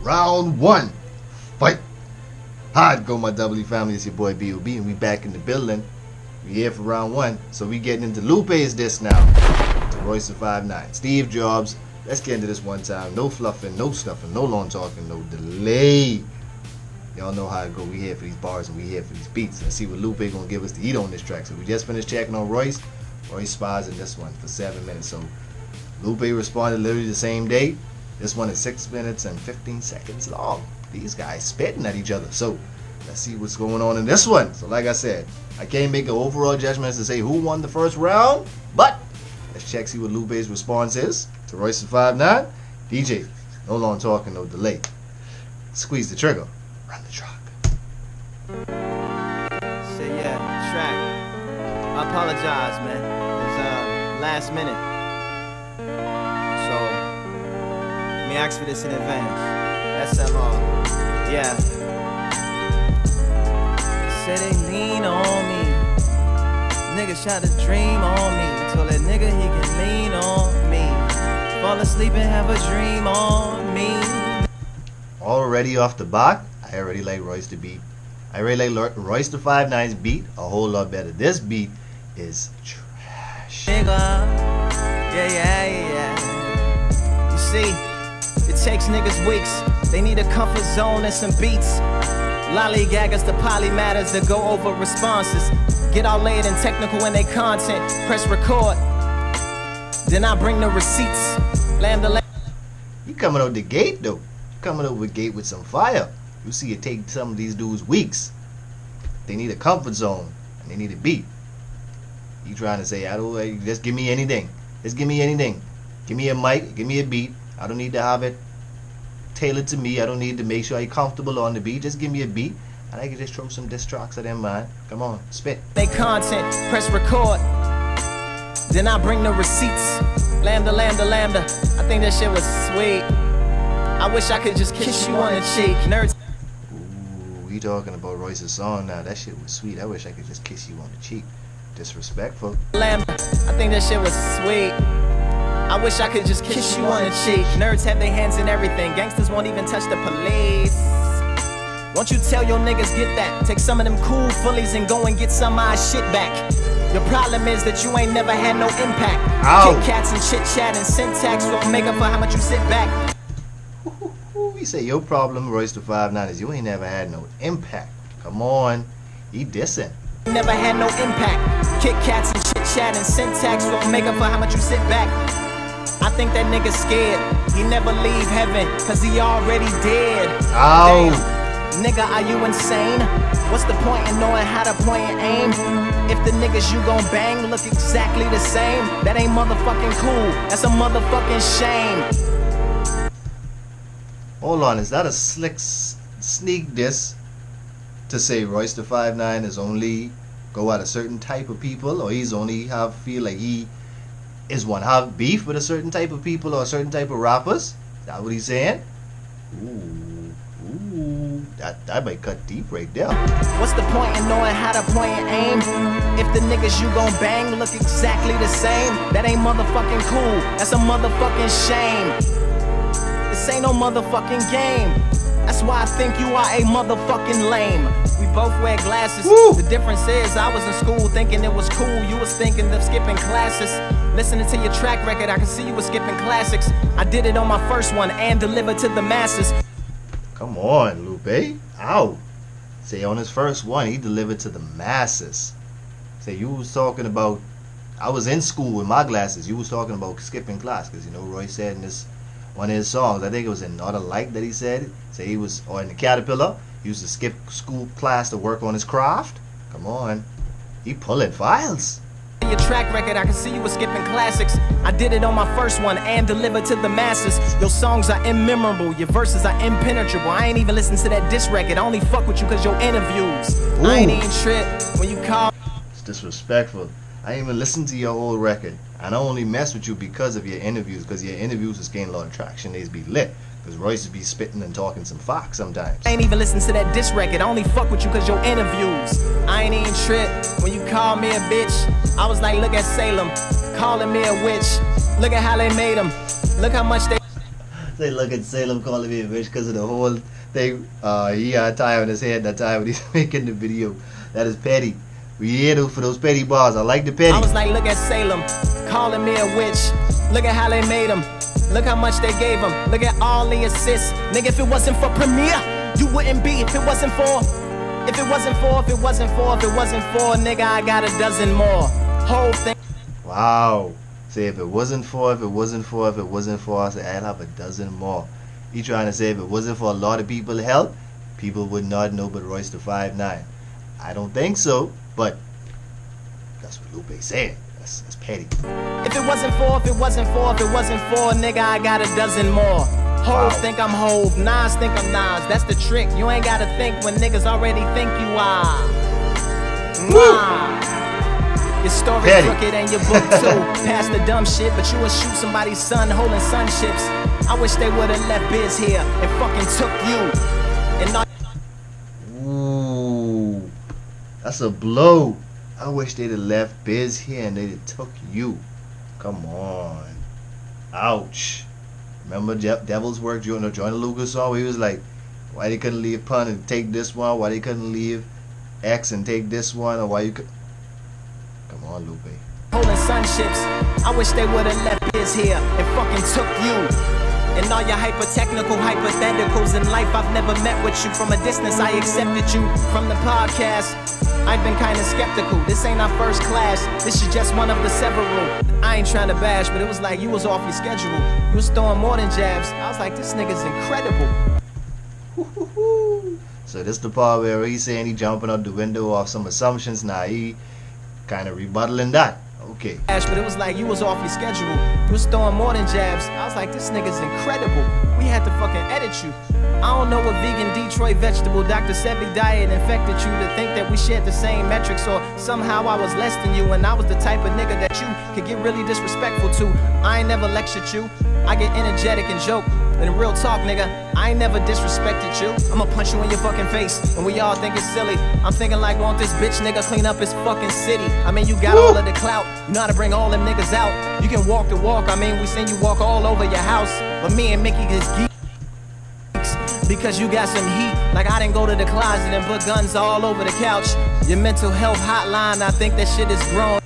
Round one. Fight. How'd go, my W family? It's your boy B.O.B. and we back in the building. We here for round one. So we getting into Lupe's diss now. To Royce the 5'9". Steve Jobs. Let's get into this one time. No fluffing, no stuffing, no long talking, no delay. Y'all know how it go. We here for these bars and we here for these beats. Let's see what Lupe gonna give us to eat on this track. So we just finished checking on Royce. Royce spies in this one for 7 minutes. So Lupe responded literally the same day. This one is 6 minutes and 15 seconds long. These guys spitting at each other. So let's see what's going on in this one. So like I said, I can't make an overall judgment to say who won the first round, but let's check, see what Lupe's response is to Royce the 5'9". DJ, no long talking, no delay. Squeeze the trigger. Run the truck. Shit, yeah, track. I apologize, man. It's last minute. So, let me ask for this in advance. SLR. Yeah. Say they lean on me. Niggas try to dream on me. Told that nigga he can lean on me. Fall asleep and have a dream on me. Already off the block, I already like Royce the beat. I really like Royce the 5'9's beat a whole lot better. This beat is trash. Nigga, yeah. You see, it takes niggas weeks. They need a comfort zone and some beats. Lollygaggers to polymatters that go over responses. Get all layered and technical in their content. Press record. Then I bring the receipts. You coming out the gate though. Coming over the gate with some fire. You see it take some of these dudes weeks. They need a comfort zone and they need a beat. You trying to say, I don't, just give me anything. Just give me anything. Give me a mic, give me a beat. I don't need to have it tailored to me. I don't need to make sure you're comfortable on the beat. Just give me a beat and I can just throw some diss tracks at them, man. Come on, spit. They content, press record. Then I bring the receipts. Lambda. I think that shit was sweet. I wish I could just kiss you on the cheek. Nerds. Ooh, you talking about Royce's song now. That shit was sweet. I wish I could just kiss you on the cheek. Disrespectful. Lambda. I think that shit was sweet. I wish I could just kiss you on the cheek. Nerds have their hands in everything. Gangsters won't even touch the police. Won't you tell your niggas get that? Take some of them cool fullies and go and get some of my shit back. The problem is that you ain't never had no impact. Kit Kats and chit chat and syntax won't make up for how much you sit back. We say your problem, Royce the 5'9", is you ain't never had no impact. Come on, he dissing. Never had no impact. Kit Kats and chit chat and syntax won't make up for how much you sit back. I think that nigga's scared. He never leave heaven, cause he already dead. Ow. Damn. Nigga, are you insane? What's the point in knowing how to point and aim? If the niggas you gon' bang look exactly the same, that ain't motherfucking cool. That's a motherfucking shame. Hold on, is that a slick sneak diss to say Royce the 5'9" is only go at a certain type of people, or he's only feel like he is one have beef with a certain type of people or a certain type of rappers? Is that what he's saying? Ooh, that might cut deep right there. What's the point in knowing how to point and aim? If the niggas you gon' bang look exactly the same, that ain't motherfucking cool. That's a motherfucking shame. This ain't no motherfucking game. That's why I think you are a motherfucking lame. We both wear glasses. Woo! The difference is I was in school thinking it was cool. You was thinking of skipping classes. Listening to your track record, I can see you was skipping classics. I did it on my first one and delivered to the masses. Come on, Lupe. Ow. Say on his first one, he delivered to the masses. Say you was talking about, I was in school with my glasses. You was talking about skipping class. Because, you know, Royce said in this one of his songs, I think it was in Not a Light that he said, say he was, or in the Caterpillar, he used to skip school class to work on his craft. Come on. He pulling files. Your track record, I can see you were skipping classics. I did it on my first one and delivered to the masses. Your songs are immemorable, your verses are impenetrable. I ain't even listen to that diss record. I only fuck with you cause your interviews. Ooh. I ain't even trip when you call. It's disrespectful. I ain't even listen to your whole record. And I only mess with you because of your interviews. Because your interviews is gaining a lot of traction. They's be lit. Because Royce be spitting and talking some fox sometimes. I ain't even listen to that diss record. I only fuck with you cause your interviews. I ain't even trip when you call me a bitch. I was like, look at Salem, calling me a witch. Look at how they made them. Look how much they... Say, look at Salem calling me a bitch because of the whole thing. He got a tie on his head that time when he's making the video. That is petty. We here though for those petty bars. I like the petty. I was like, look at Salem, calling me a witch. Look at how they made him. Look how much they gave him. Look at all the assists. Nigga, if it wasn't for Premier, you wouldn't be. If it wasn't for, nigga, I got a dozen more. Whole thing. Wow. Say if it wasn't for, I say I'd have a dozen more. He trying to say if it wasn't for a lot of people help, people would not know but Royce the 5'9". I don't think so, but that's what Lupe said. That's petty. If it wasn't for, nigga, I got a dozen more. Hove think I'm Hove, Nas think I'm Nas. That's the trick. You ain't gotta think when niggas already think you are. Your story crooked and your book too. Past the dumb shit, but you would shoot somebody's son holding sun chips. I wish they would've left Biz here and fucking took you. And not. Ooh, that's a blow. I wish they'd have left Biz here and they'd have took you. Come on. Ouch. Remember Devil's Work, Joyner Lucas song where he was like, why they couldn't leave Pun and take this one? Why they couldn't leave X and take this one? Or why you could... Come on, Lupe. Holding sun chips. I wish they would have left Biz here and fucking took you. And all your hyper-technical hypotheticals in life, I've never met with you. From a distance, I accepted you. From the podcast, I've been kinda skeptical. This ain't our first class, this is just one of the several. I ain't trying to bash, but it was like you was off your schedule. You was throwing more than jabs. I was like, this nigga's incredible. So this the part where he's saying he jumping out the window off some assumptions. Nah, he kind of rebuttaling that. Okay. But it was like you was off your schedule. You was throwing more than jabs. I was like, this nigga's incredible. We had to fucking edit you. I don't know what vegan Detroit vegetable Dr. Sebi diet infected you to think that we shared the same metrics, or somehow I was less than you and I was the type of nigga that you could get really disrespectful to. I ain't never lectured you. I get energetic and joke. And real talk, nigga, I ain't never disrespected you. I'ma punch you in your fucking face, and we all think it's silly. I'm thinking like, won't this bitch nigga clean up his fucking city? I mean, you got all of the clout. You know how to bring all them niggas out. You can walk the walk. I mean, we seen you walk all over your house. But me and Mickey is geeks because you got some heat. Like I didn't go to the closet and put guns all over the couch. Your mental health hotline, I think that shit is grown.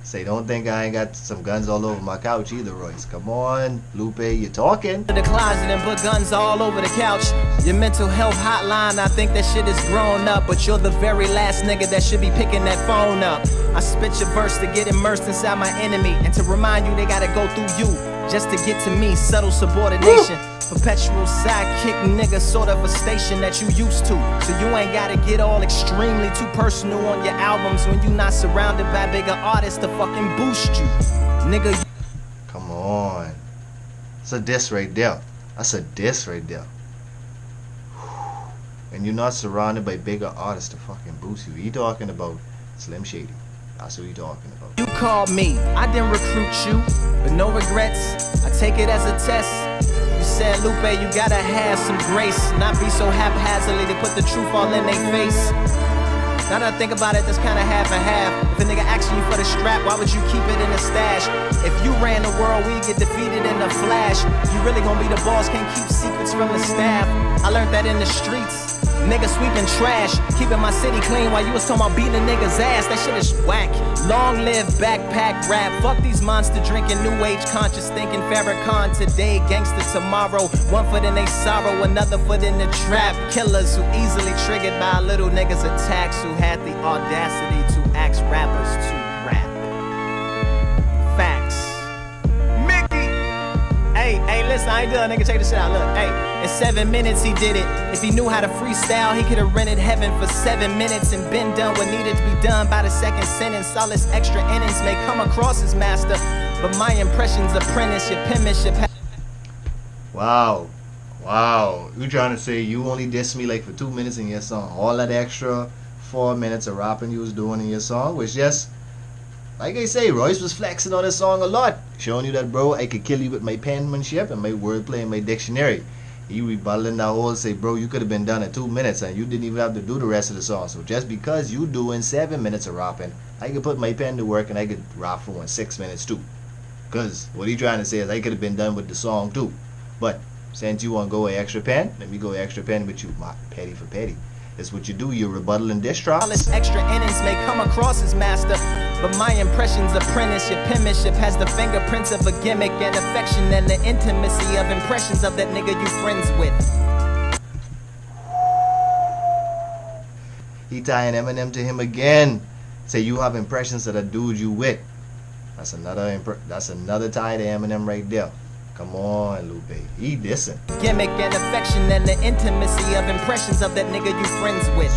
Say, don't think I ain't got some guns all over my couch either, Royce. Come on, Lupe, you're talking. To the closet and put guns all over the couch. Your mental health hotline, I think that shit is grown up. But you're the very last nigga that should be picking that phone up. I spit your verse to get immersed inside my enemy, and to remind you they gotta go through you just to get to me. Subtle subordination. Perpetual sidekick nigga, sort of a station that you used to. So you ain't gotta get all extremely too personal on your albums when you not surrounded by bigger artists to fucking boost you. Nigga. Come on. It's a diss right there. That's a diss right there. And you're not surrounded by bigger artists to fucking boost you. You talking about Slim Shady. That's what you talking about. You called me. I didn't recruit you, but no regrets. I take it as a test. You said, Lupe, you gotta have some grace, not be so haphazardly to put the truth all in their face. Now that I think about it, that's kinda half and half. If a nigga asking you for the strap, why would you keep it in a stash? If you ran the world, we'd get defeated in a flash. You really gonna be the boss, can't keep secrets from the staff. I learned that in the streets. Nigga sweeping trash, keeping my city clean while you was talking about beating a nigga's ass. That shit is whack. Long live backpack rap. Fuck these monster drinking, new age conscious thinking. Farrakhan today, gangster tomorrow. One foot in they sorrow, another foot in the trap. Killers who easily triggered by little niggas' attacks, who had the audacity to ask rappers to rap. Facts. Mickey! Hey, listen, I ain't done, nigga. Check this shit out. Look, hey. In 7 minutes he did it. If he knew how to freestyle, he could've rented heaven for 7 minutes and been done what needed to be done by the second sentence. All his extra innings may come across as master, but my impression's apprentice, your penmanship. Wow. You trying to say you only dissed me like for 2 minutes in your song? All that extra 4 minutes of rapping you was doing in your song was just, like I say, Royce was flexing on his song a lot, showing you that, bro, I could kill you with my penmanship and my wordplay and my dictionary. He rebuttaling that whole, say, bro, you could have been done in 2 minutes and you didn't even have to do the rest of the song. So just because you doing 7 minutes of rapping, I could put my pen to work and I could rap for 6 minutes too. Because what he trying to say is I could have been done with the song too. But since you want to go an extra pen, let me go an extra pen with you, my petty for petty. That's what you do. You rebuttal and diss tracks. All his extra innings may come across as master, but my impression's apprentice. Your penmanship has the fingerprints of a gimmick and affection and the intimacy of impressions of that nigga you friends with. He tying Eminem to him again. Say you have impressions of the dude you with. That's another tie to Eminem right there. Come on, Lupe. He dissing. Gimmick and affection and the intimacy of impressions of that nigga you friends with.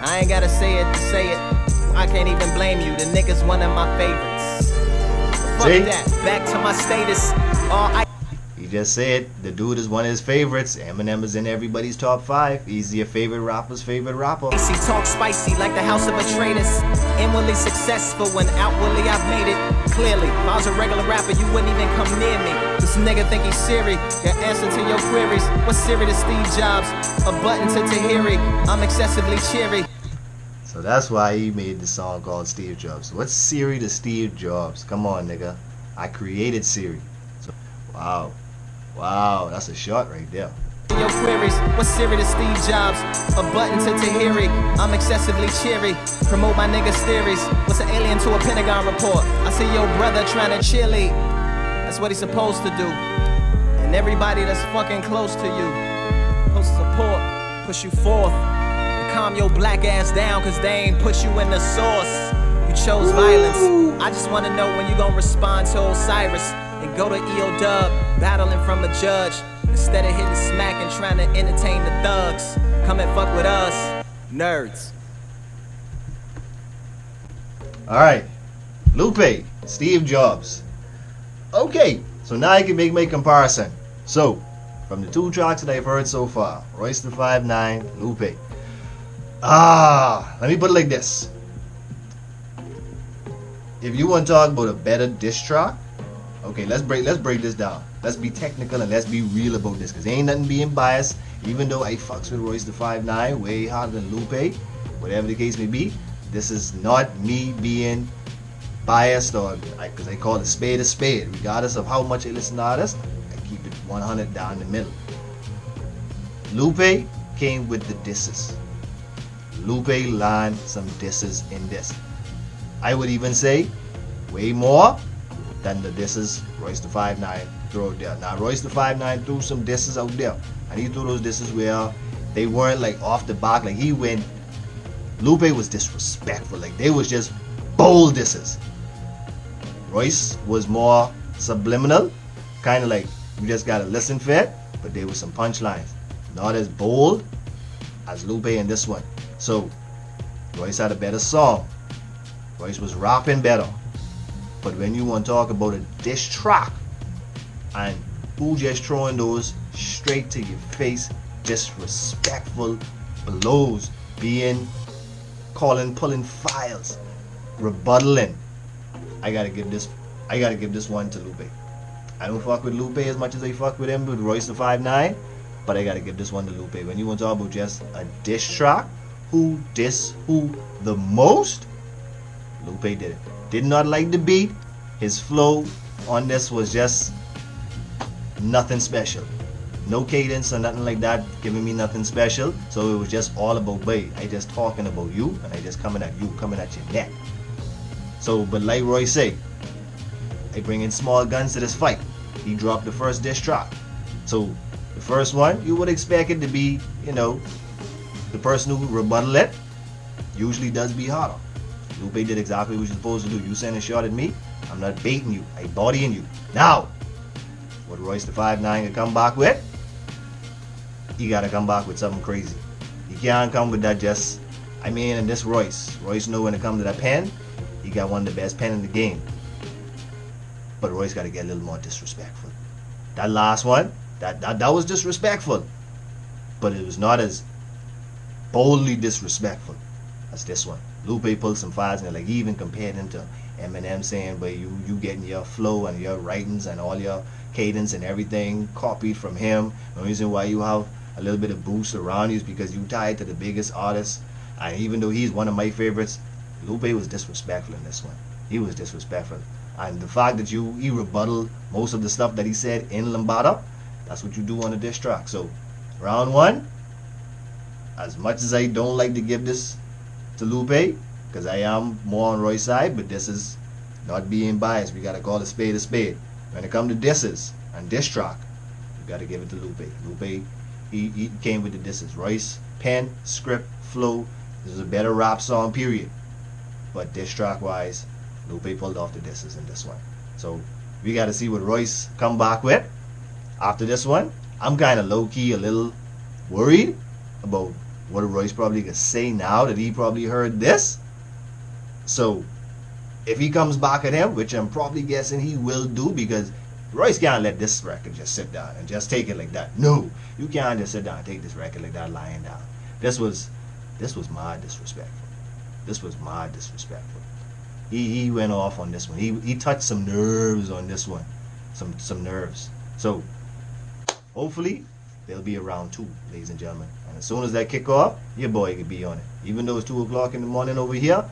I ain't gotta say it to say it. I can't even blame you. The nigga's one of my favorites. Fuck that. Back to my status. He just said the dude is one of his favorites. Eminem is in everybody's top 5. He's your favorite rapper's favorite rapper. He talk spicy like the house of a traitoress. Inwardly successful when outwardly I've made it. Clearly, if I was a regular rapper, you wouldn't even come near me. This nigga think he's Siri. Your answer to your queries. What's Siri to Steve Jobs? A button to Tahiri. I'm excessively cheery. So that's why he made the song called Steve Jobs. What's Siri to Steve Jobs? Come on, nigga. I created Siri. So, wow. Wow, that's a shot right there. Your queries, what's Siri to Steve Jobs? A button to Tahiri, I'm excessively cheery. Promote my niggas' theories. What's an alien to a Pentagon report? I see your brother trying to cheerlead. That's what he's supposed to do. And everybody that's fucking close to you, supposed to support, push you forth, and calm your black ass down, cause they ain't put you in the source. You chose violence. I just wanna know when you gon' respond to Osiris and go to EO Dub, battling from a judge. Instead of hitting smack and trying to entertain the thugs, come and fuck with us, nerds. Alright, Lupe, Steve Jobs. Okay, so now I can make my comparison. So, from the 2 tracks that I've heard so far, Royce the 5'9", Lupe. Let me put it like this. If you want to talk about a better diss track, okay, let's break this down. Let's be technical and let's be real about this, because ain't nothing being biased. Even though I fucks with Royce the 5'9", way harder than Lupe, whatever the case may be, this is not me being biased, or because I call a spade, regardless of how much I listen to artists. I keep it 100 down the middle. Lupe came with the disses. Lupe lined some disses in this. I would even say way more than the disses Royce the 5'9" threw out there. Now Royce the 5'9" threw some disses out there, and he threw those disses where they weren't like off the back. Like he went, Lupe was disrespectful. Like they was just bold disses. Royce was more subliminal, kind of like you just gotta listen for it, but there was some punchlines, not as bold as Lupe in this one. So Royce had a better song. Royce was rapping better. But when you want to talk about a diss track and who just throwing those straight to your face, disrespectful blows, pulling files, rebuttaling, I gotta give this one to Lupe. I don't fuck with Lupe as much as I fuck with him with Royce the 5'9", but I gotta give this one to Lupe. When you want to talk about just a diss track, who diss who the most, Lupe did it. Did not like the beat. His flow on this was just nothing special. No cadence or nothing like that, giving me nothing special. So it was just all about, babe, I just talking about you, and I just coming at you, coming at your neck. So, but like Roy say, I bring in small guns to this fight. He dropped the first diss track. So the first one, you would expect it to be, you know, the person who rebuttal it usually does be harder. Lupe did exactly what you're supposed to do. You send a shot at me, I'm not baiting you, I bodying you. Now, what Royce the 5'9" can come back with, he gotta come back with something crazy. He can't come with that just, I mean, and this Royce know when it comes to that pen, he got one of the best pen in the game. But Royce gotta get a little more disrespectful. That last one, that was disrespectful. But it was not as boldly disrespectful as this one. Lupe pulled some files and like he even compared him to Eminem, saying, but you getting your flow and your writings and all your cadence and everything copied from him. The reason why you have a little bit of boost around you is because you tied to the biggest artist. And even though he's one of my favorites, Lupe was disrespectful in this one. He was disrespectful. And the fact that he rebutted most of the stuff that he said in Lambada, that's what you do on a diss track. So, round one, as much as I don't like to give this to Lupe, because I am more on Royce's side, but this is not being biased. We got to call a spade a spade. When it comes to disses and diss track, you got to give it to Lupe. Lupe, he came with the disses. Royce, pen, script, flow. This is a better rap song, period. But diss track wise, Lupe pulled off the disses in this one. So we got to see what Royce come back with after this one. I'm kind of low-key a little worried about what Royce probably could say now that he probably heard this. So if he comes back at him, which I'm probably guessing he will do, because Royce can't let this record just sit down and just take it like that. No, you can't just sit down and take this record like that lying down. This was mad disrespectful. This was mad disrespectful. He went off on this one. He touched some nerves on this one. Some nerves. So hopefully there'll be a round two, ladies and gentlemen. And as soon as that kick off, your boy could be on it. Even though it's 2 o'clock in the morning over here,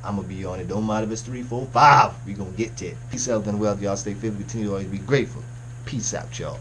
I'm going to be on it. Don't matter if it's 3, 4, 5. We going to get to it. Peace, health, and wealth. Y'all stay fit. Continue to always be grateful. Peace out, y'all.